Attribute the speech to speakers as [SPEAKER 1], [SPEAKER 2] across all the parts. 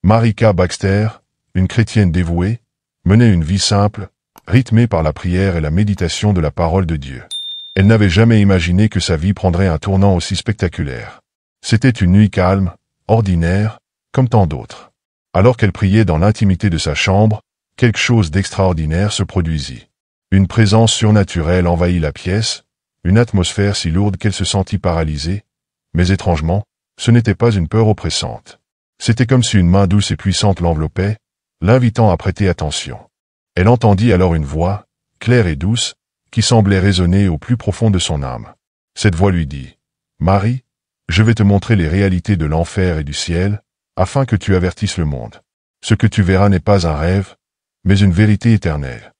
[SPEAKER 1] Marika Baxter, une chrétienne dévouée, menait une vie simple, rythmée par la prière et la méditation de la parole de Dieu. Elle n'avait jamais imaginé que sa vie prendrait un tournant aussi spectaculaire. C'était une nuit calme, ordinaire, comme tant d'autres. Alors qu'elle priait dans l'intimité de sa chambre, quelque chose d'extraordinaire se produisit. Une présence surnaturelle envahit la pièce, une atmosphère si lourde qu'elle se sentit paralysée, mais étrangement, ce n'était pas une peur oppressante. C'était comme si une main douce et puissante l'enveloppait, l'invitant à prêter attention. Elle entendit alors une voix, claire et douce, qui semblait résonner au plus profond de son âme. Cette voix lui dit, « Marie, je vais te montrer les réalités de l'enfer et du ciel, afin que tu avertisses le monde. Ce que tu verras n'est pas un rêve, mais une vérité éternelle. »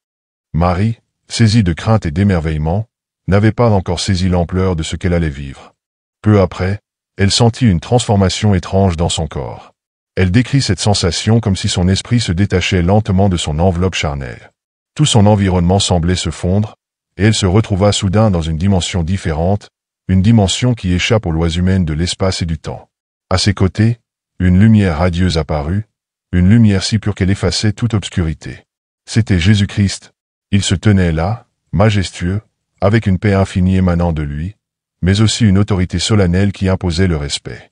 [SPEAKER 1] Marie, saisie de crainte et d'émerveillement, n'avait pas encore saisi l'ampleur de ce qu'elle allait vivre. Peu après, elle sentit une transformation étrange dans son corps. Elle décrit cette sensation comme si son esprit se détachait lentement de son enveloppe charnelle. Tout son environnement semblait se fondre, et elle se retrouva soudain dans une dimension différente, une dimension qui échappe aux lois humaines de l'espace et du temps. À ses côtés, une lumière radieuse apparut, une lumière si pure qu'elle effaçait toute obscurité. C'était Jésus-Christ. Il se tenait là, majestueux, avec une paix infinie émanant de lui, mais aussi une autorité solennelle qui imposait le respect.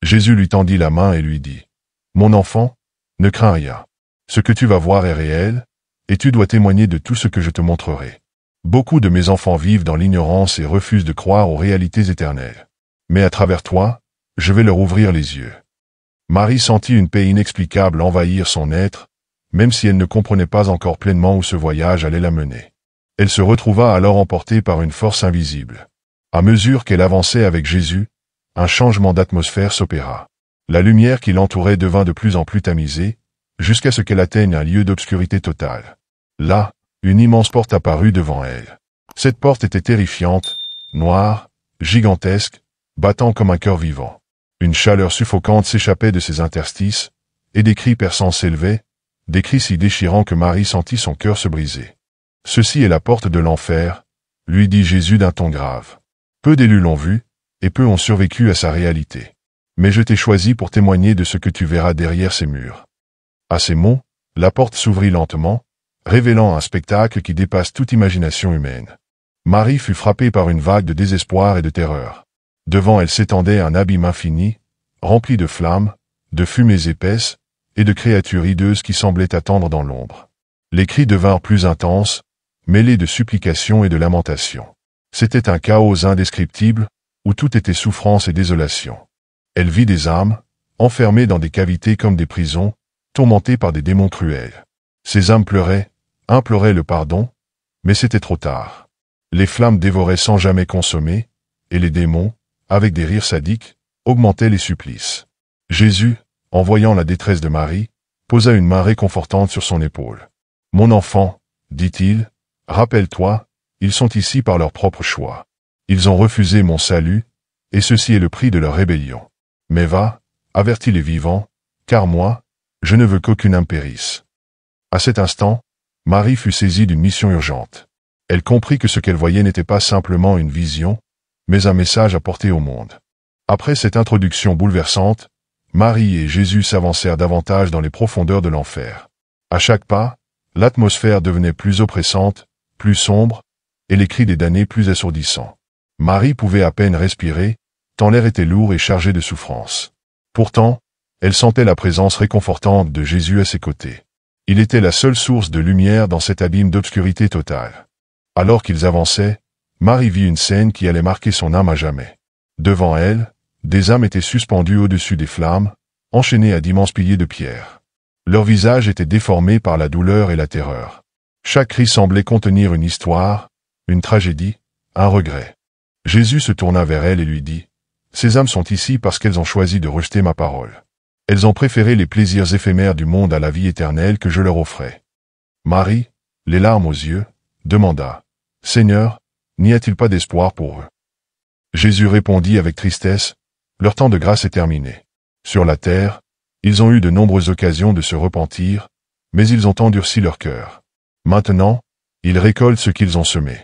[SPEAKER 1] Jésus lui tendit la main et lui dit, « Mon enfant, ne crains rien. Ce que tu vas voir est réel, et tu dois témoigner de tout ce que je te montrerai. Beaucoup de mes enfants vivent dans l'ignorance et refusent de croire aux réalités éternelles. Mais à travers toi, je vais leur ouvrir les yeux. » Marie sentit une paix inexplicable envahir son être, même si elle ne comprenait pas encore pleinement où ce voyage allait la mener. Elle se retrouva alors emportée par une force invisible. À mesure qu'elle avançait avec Jésus, un changement d'atmosphère s'opéra. La lumière qui l'entourait devint de plus en plus tamisée, jusqu'à ce qu'elle atteigne un lieu d'obscurité totale. Là, une immense porte apparut devant elle. Cette porte était terrifiante, noire, gigantesque, battant comme un cœur vivant. Une chaleur suffocante s'échappait de ses interstices, et des cris perçants s'élevaient, des cris si déchirants que Marie sentit son cœur se briser. « Ceci est la porte de l'enfer », lui dit Jésus d'un ton grave. Peu d'élus l'ont vu, et peu ont survécu à sa réalité. Mais je t'ai choisi pour témoigner de ce que tu verras derrière ces murs. À ces mots, la porte s'ouvrit lentement, révélant un spectacle qui dépasse toute imagination humaine. Marie fut frappée par une vague de désespoir et de terreur. Devant elle s'étendait un abîme infini, rempli de flammes, de fumées épaisses, et de créatures hideuses qui semblaient attendre dans l'ombre. Les cris devinrent plus intenses, mêlés de supplications et de lamentations. C'était un chaos indescriptible, où tout était souffrance et désolation. Elle vit des âmes, enfermées dans des cavités comme des prisons, tourmentées par des démons cruels. Ces âmes pleuraient, imploraient le pardon, mais c'était trop tard. Les flammes dévoraient sans jamais consommer, et les démons, avec des rires sadiques, augmentaient les supplices. Jésus, en voyant la détresse de Marie, posa une main réconfortante sur son épaule. « Mon enfant, dit-il, rappelle-toi, ils sont ici par leur propre choix. Ils ont refusé mon salut, et ceci est le prix de leur rébellion. Mais va, avertis les vivants, car moi, je ne veux qu'aucune âme périsse. » À cet instant, Marie fut saisie d'une mission urgente. Elle comprit que ce qu'elle voyait n'était pas simplement une vision, mais un message à porter au monde. Après cette introduction bouleversante, Marie et Jésus s'avancèrent davantage dans les profondeurs de l'enfer. À chaque pas, l'atmosphère devenait plus oppressante, plus sombre, et les cris des damnés plus assourdissants. Marie pouvait à peine respirer, tant l'air était lourd et chargé de souffrance. Pourtant, elle sentait la présence réconfortante de Jésus à ses côtés. Il était la seule source de lumière dans cet abîme d'obscurité totale. Alors qu'ils avançaient, Marie vit une scène qui allait marquer son âme à jamais. Devant elle, des âmes étaient suspendues au-dessus des flammes, enchaînées à d'immenses piliers de pierre. Leurs visages étaient déformés par la douleur et la terreur. Chaque cri semblait contenir une histoire, une tragédie, un regret. Jésus se tourna vers elle et lui dit, « Ces âmes sont ici parce qu'elles ont choisi de rejeter ma parole. Elles ont préféré les plaisirs éphémères du monde à la vie éternelle que je leur offrais. » Marie, les larmes aux yeux, demanda, « Seigneur, n'y a-t-il pas d'espoir pour eux ?» Jésus répondit avec tristesse, « Leur temps de grâce est terminé. Sur la terre, ils ont eu de nombreuses occasions de se repentir, mais ils ont endurci leur cœur. Maintenant, ils récoltent ce qu'ils ont semé. »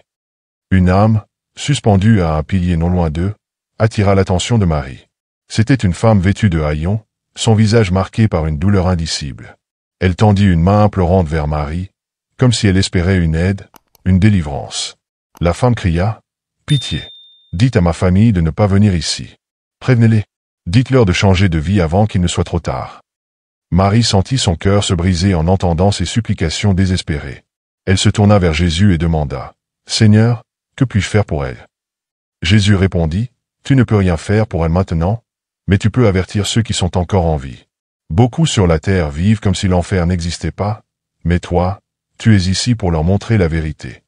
[SPEAKER 1] Une âme, suspendue à un pilier non loin d'eux, attira l'attention de Marie. C'était une femme vêtue de haillons, son visage marqué par une douleur indicible. Elle tendit une main implorante vers Marie, comme si elle espérait une aide, une délivrance. La femme cria, « Pitié! Dites à ma famille de ne pas venir ici. Prévenez-les. Dites-leur de changer de vie avant qu'il ne soit trop tard. » Marie sentit son cœur se briser en entendant ces supplications désespérées. Elle se tourna vers Jésus et demanda, « Seigneur, que puis-je faire pour elle ?» Jésus répondit, « Tu ne peux rien faire pour elle maintenant, mais tu peux avertir ceux qui sont encore en vie. Beaucoup sur la terre vivent comme si l'enfer n'existait pas, mais toi, tu es ici pour leur montrer la vérité. »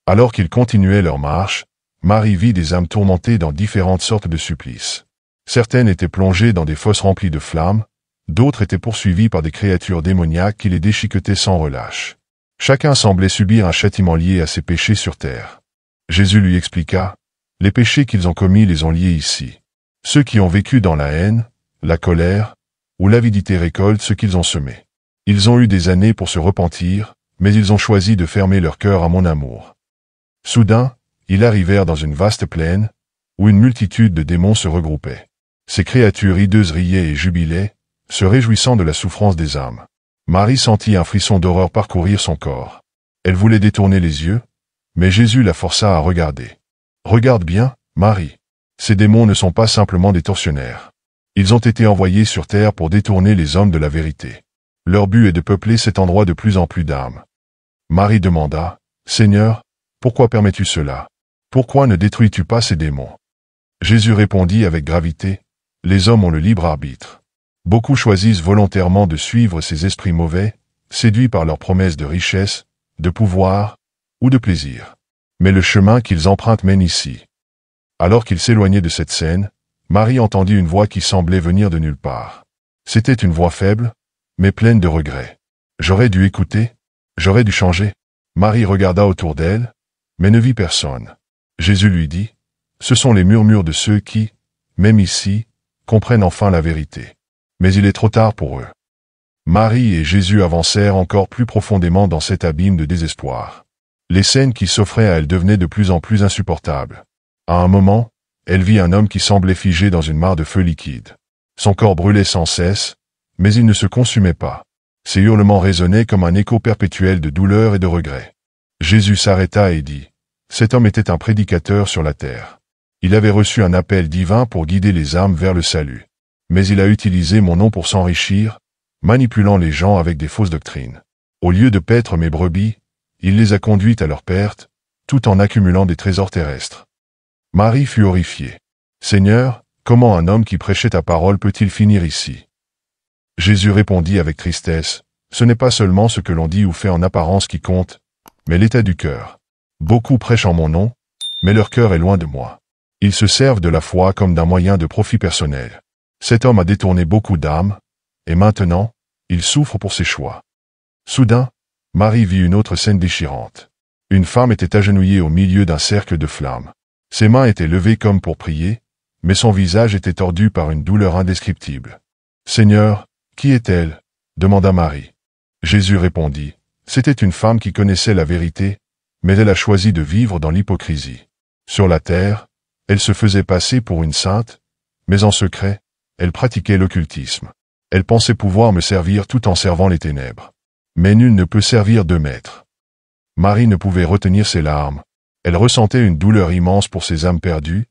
[SPEAKER 1] Alors qu'ils continuaient leur marche, Marie vit des âmes tourmentées dans différentes sortes de supplices. Certaines étaient plongées dans des fosses remplies de flammes, d'autres étaient poursuivies par des créatures démoniaques qui les déchiquetaient sans relâche. Chacun semblait subir un châtiment lié à ses péchés sur terre. Jésus lui expliqua, « Les péchés qu'ils ont commis les ont liés ici. Ceux qui ont vécu dans la haine, la colère ou l'avidité récoltent ce qu'ils ont semé. Ils ont eu des années pour se repentir, mais ils ont choisi de fermer leur cœur à mon amour. » Soudain, ils arrivèrent dans une vaste plaine, où une multitude de démons se regroupaient. Ces créatures hideuses riaient et jubilaient, se réjouissant de la souffrance des âmes. Marie sentit un frisson d'horreur parcourir son corps. Elle voulait détourner les yeux, mais Jésus la força à regarder. « Regarde bien, Marie. Ces démons ne sont pas simplement des tortionnaires. Ils ont été envoyés sur terre pour détourner les hommes de la vérité. Leur but est de peupler cet endroit de plus en plus d'âmes. » Marie demanda, « Seigneur, pourquoi permets-tu cela? Pourquoi ne détruis-tu pas ces démons ?» Jésus répondit avec gravité, « Les hommes ont le libre arbitre. Beaucoup choisissent volontairement de suivre ces esprits mauvais, séduits par leurs promesses de richesse, de pouvoir ou de plaisir. Mais le chemin qu'ils empruntent mène ici. » Alors qu'ils s'éloignaient de cette scène, Marie entendit une voix qui semblait venir de nulle part. C'était une voix faible, mais pleine de regrets. « J'aurais dû écouter, j'aurais dû changer. » Marie regarda autour d'elle, mais ne vit personne. Jésus lui dit, « Ce sont les murmures de ceux qui, même ici, comprennent enfin la vérité. Mais il est trop tard pour eux. » Marie et Jésus avancèrent encore plus profondément dans cet abîme de désespoir. Les scènes qui s'offraient à elle devenaient de plus en plus insupportables. À un moment, elle vit un homme qui semblait figé dans une mare de feu liquide. Son corps brûlait sans cesse, mais il ne se consumait pas. Ses hurlements résonnaient comme un écho perpétuel de douleur et de regret. Jésus s'arrêta et dit, « Cet homme était un prédicateur sur la terre. Il avait reçu un appel divin pour guider les âmes vers le salut. Mais il a utilisé mon nom pour s'enrichir, manipulant les gens avec des fausses doctrines. Au lieu de paître mes brebis, il les a conduites à leur perte, tout en accumulant des trésors terrestres. » Marie fut horrifiée. « Seigneur, comment un homme qui prêchait ta parole peut-il finir ici ?» Jésus répondit avec tristesse, « Ce n'est pas seulement ce que l'on dit ou fait en apparence qui compte, mais l'état du cœur. Beaucoup prêchent en mon nom, mais leur cœur est loin de moi. Ils se servent de la foi comme d'un moyen de profit personnel. Cet homme a détourné beaucoup d'âmes, et maintenant, il souffre pour ses choix. » Soudain, Marie vit une autre scène déchirante. Une femme était agenouillée au milieu d'un cercle de flammes. Ses mains étaient levées comme pour prier, mais son visage était tordu par une douleur indescriptible. « Seigneur, qui est-elle » demanda Marie. Jésus répondit, « C'était une femme qui connaissait la vérité, mais elle a choisi de vivre dans l'hypocrisie. Sur la terre, elle se faisait passer pour une sainte, mais en secret, elle pratiquait l'occultisme. Elle pensait pouvoir me servir tout en servant les ténèbres. Mais nul ne peut servir deux maîtres. » Marie ne pouvait retenir ses larmes. Elle ressentait une douleur immense pour ses âmes perdues,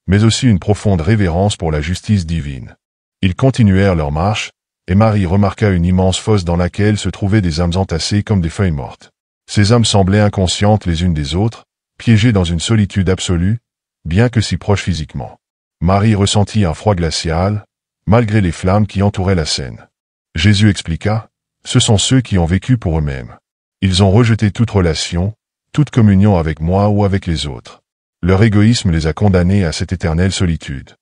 [SPEAKER 1] mais aussi une profonde révérence pour la justice divine. Ils continuèrent leur marche, et Marie remarqua une immense fosse dans laquelle se trouvaient des âmes entassées comme des feuilles mortes. Ces âmes semblaient inconscientes les unes des autres, piégées dans une solitude absolue, bien que si proches physiquement. Marie ressentit un froid glacial, malgré les flammes qui entouraient la scène. Jésus expliqua, « Ce sont ceux qui ont vécu pour eux-mêmes. Ils ont rejeté toute relation, toute communion avec moi ou avec les autres. Leur égoïsme les a condamnés à cette éternelle solitude. »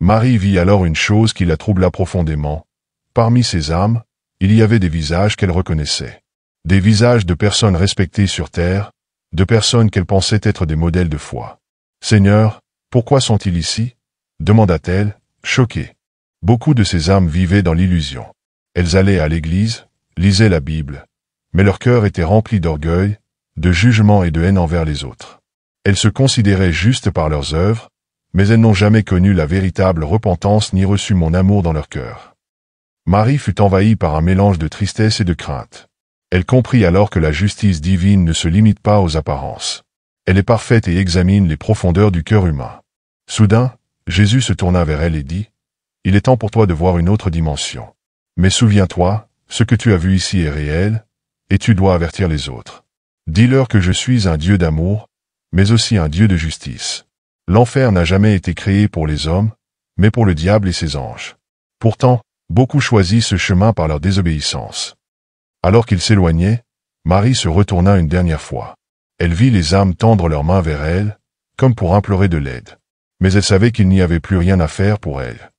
[SPEAKER 1] Marie vit alors une chose qui la troubla profondément. Parmi ces âmes, il y avait des visages qu'elle reconnaissait. Des visages de personnes respectées sur terre, de personnes qu'elle pensait être des modèles de foi. « Seigneur, pourquoi sont-ils ici ?» demanda-t-elle, choquée. Beaucoup de ces âmes vivaient dans l'illusion. Elles allaient à l'église, lisaient la Bible, mais leur cœur était rempli d'orgueil, de jugement et de haine envers les autres. Elles se considéraient justes par leurs œuvres, mais elles n'ont jamais connu la véritable repentance ni reçu mon amour dans leur cœur. Marie fut envahie par un mélange de tristesse et de crainte. Elle comprit alors que la justice divine ne se limite pas aux apparences. Elle est parfaite et examine les profondeurs du cœur humain. Soudain, Jésus se tourna vers elle et dit, « Il est temps pour toi de voir une autre dimension. Mais souviens-toi, ce que tu as vu ici est réel, et tu dois avertir les autres. Dis-leur que je suis un Dieu d'amour, mais aussi un Dieu de justice. L'enfer n'a jamais été créé pour les hommes, mais pour le diable et ses anges. Pourtant, beaucoup choisissent ce chemin par leur désobéissance. » Alors qu'il s'éloignait, Marie se retourna une dernière fois. Elle vit les âmes tendre leurs mains vers elle, comme pour implorer de l'aide. Mais elle savait qu'il n'y avait plus rien à faire pour elle.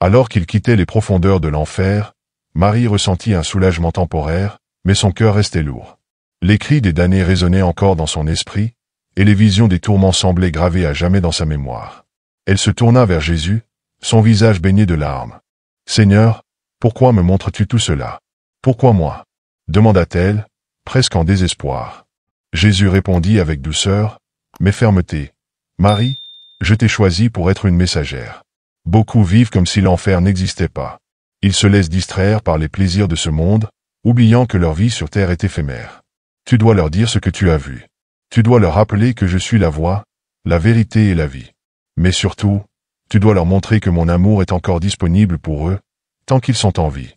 [SPEAKER 1] Alors qu'il quittait les profondeurs de l'enfer, Marie ressentit un soulagement temporaire, mais son cœur restait lourd. Les cris des damnés résonnaient encore dans son esprit, et les visions des tourments semblaient gravées à jamais dans sa mémoire. Elle se tourna vers Jésus, son visage baigné de larmes. « Seigneur, pourquoi me montres-tu tout cela? Pourquoi moi ?» demanda-t-elle, presque en désespoir. Jésus répondit avec douceur, mais fermeté. « Marie, je t'ai choisie pour être une messagère. Beaucoup vivent comme si l'enfer n'existait pas. Ils se laissent distraire par les plaisirs de ce monde, oubliant que leur vie sur terre est éphémère. Tu dois leur dire ce que tu as vu. Tu dois leur rappeler que je suis la voie, la vérité et la vie. Mais surtout, tu dois leur montrer que mon amour est encore disponible pour eux, tant qu'ils sont en vie. »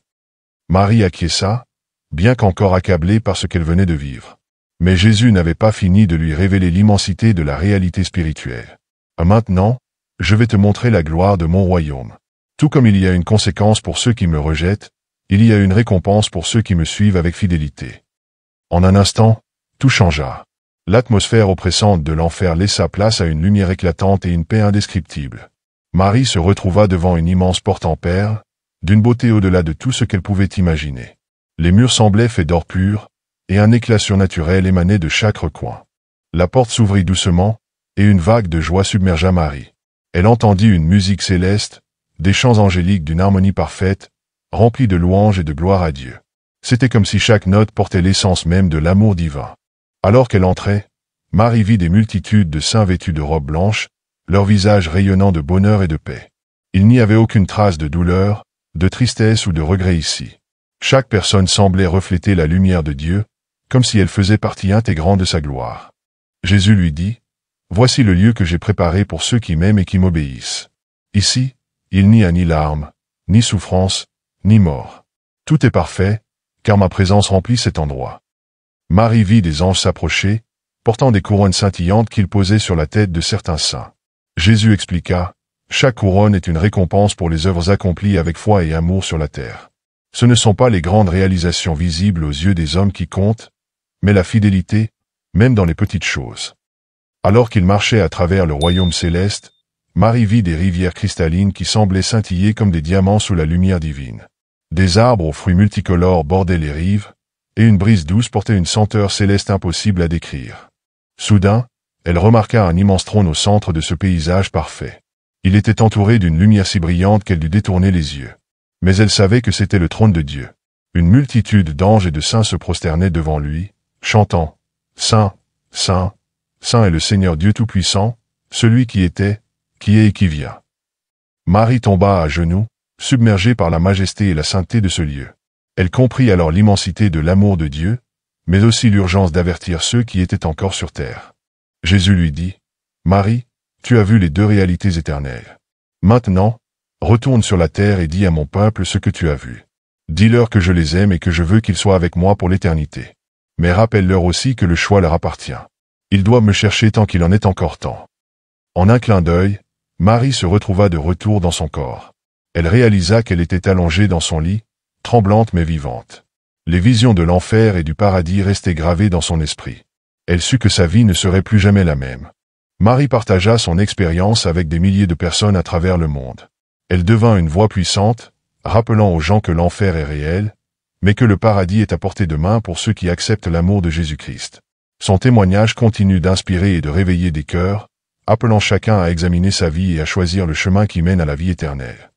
[SPEAKER 1] Marie acquiesça, bien qu'encore accablée par ce qu'elle venait de vivre. Mais Jésus n'avait pas fini de lui révéler l'immensité de la réalité spirituelle. « Maintenant, je vais te montrer la gloire de mon royaume. Tout comme il y a une conséquence pour ceux qui me rejettent, il y a une récompense pour ceux qui me suivent avec fidélité. » En un instant, tout changea. L'atmosphère oppressante de l'enfer laissa place à une lumière éclatante et une paix indescriptible. Marie se retrouva devant une immense porte en perles, d'une beauté au-delà de tout ce qu'elle pouvait imaginer. Les murs semblaient faits d'or pur, et un éclat surnaturel émanait de chaque recoin. La porte s'ouvrit doucement, et une vague de joie submergea Marie. Elle entendit une musique céleste, des chants angéliques d'une harmonie parfaite, remplis de louanges et de gloire à Dieu. C'était comme si chaque note portait l'essence même de l'amour divin. Alors qu'elle entrait, Marie vit des multitudes de saints vêtus de robes blanches, leurs visages rayonnant de bonheur et de paix. Il n'y avait aucune trace de douleur, de tristesse ou de regret ici. Chaque personne semblait refléter la lumière de Dieu, comme si elle faisait partie intégrante de sa gloire. Jésus lui dit, « Voici le lieu que j'ai préparé pour ceux qui m'aiment et qui m'obéissent. Ici, il n'y a ni larmes, ni souffrance, ni mort. Tout est parfait, car ma présence remplit cet endroit. » Marie vit des anges s'approcher, portant des couronnes scintillantes qu'ils posaient sur la tête de certains saints. Jésus expliqua, « Chaque couronne est une récompense pour les œuvres accomplies avec foi et amour sur la terre. Ce ne sont pas les grandes réalisations visibles aux yeux des hommes qui comptent, mais la fidélité, même dans les petites choses. » Alors qu'il marchait à travers le royaume céleste, Marie vit des rivières cristallines qui semblaient scintiller comme des diamants sous la lumière divine. Des arbres aux fruits multicolores bordaient les rives, et une brise douce portait une senteur céleste impossible à décrire. Soudain, elle remarqua un immense trône au centre de ce paysage parfait. Il était entouré d'une lumière si brillante qu'elle dut détourner les yeux. Mais elle savait que c'était le trône de Dieu. Une multitude d'anges et de saints se prosternaient devant lui, chantant « Saint, Saint, Saint est le Seigneur Dieu Tout-Puissant, celui qui était, qui est et qui vient. » Marie tomba à genoux, submergée par la majesté et la sainteté de ce lieu. Elle comprit alors l'immensité de l'amour de Dieu, mais aussi l'urgence d'avertir ceux qui étaient encore sur terre. Jésus lui dit, « Marie, tu as vu les deux réalités éternelles. Maintenant, retourne sur la terre et dis à mon peuple ce que tu as vu. Dis-leur que je les aime et que je veux qu'ils soient avec moi pour l'éternité. Mais rappelle-leur aussi que le choix leur appartient. Ils doivent me chercher tant qu'il en est encore temps. » En un clin d'œil, Marie se retrouva de retour dans son corps. Elle réalisa qu'elle était allongée dans son lit, tremblante mais vivante. Les visions de l'enfer et du paradis restaient gravées dans son esprit. Elle sut que sa vie ne serait plus jamais la même. Marie partagea son expérience avec des milliers de personnes à travers le monde. Elle devint une voix puissante, rappelant aux gens que l'enfer est réel, mais que le paradis est à portée de main pour ceux qui acceptent l'amour de Jésus-Christ. Son témoignage continue d'inspirer et de réveiller des cœurs, appelant chacun à examiner sa vie et à choisir le chemin qui mène à la vie éternelle.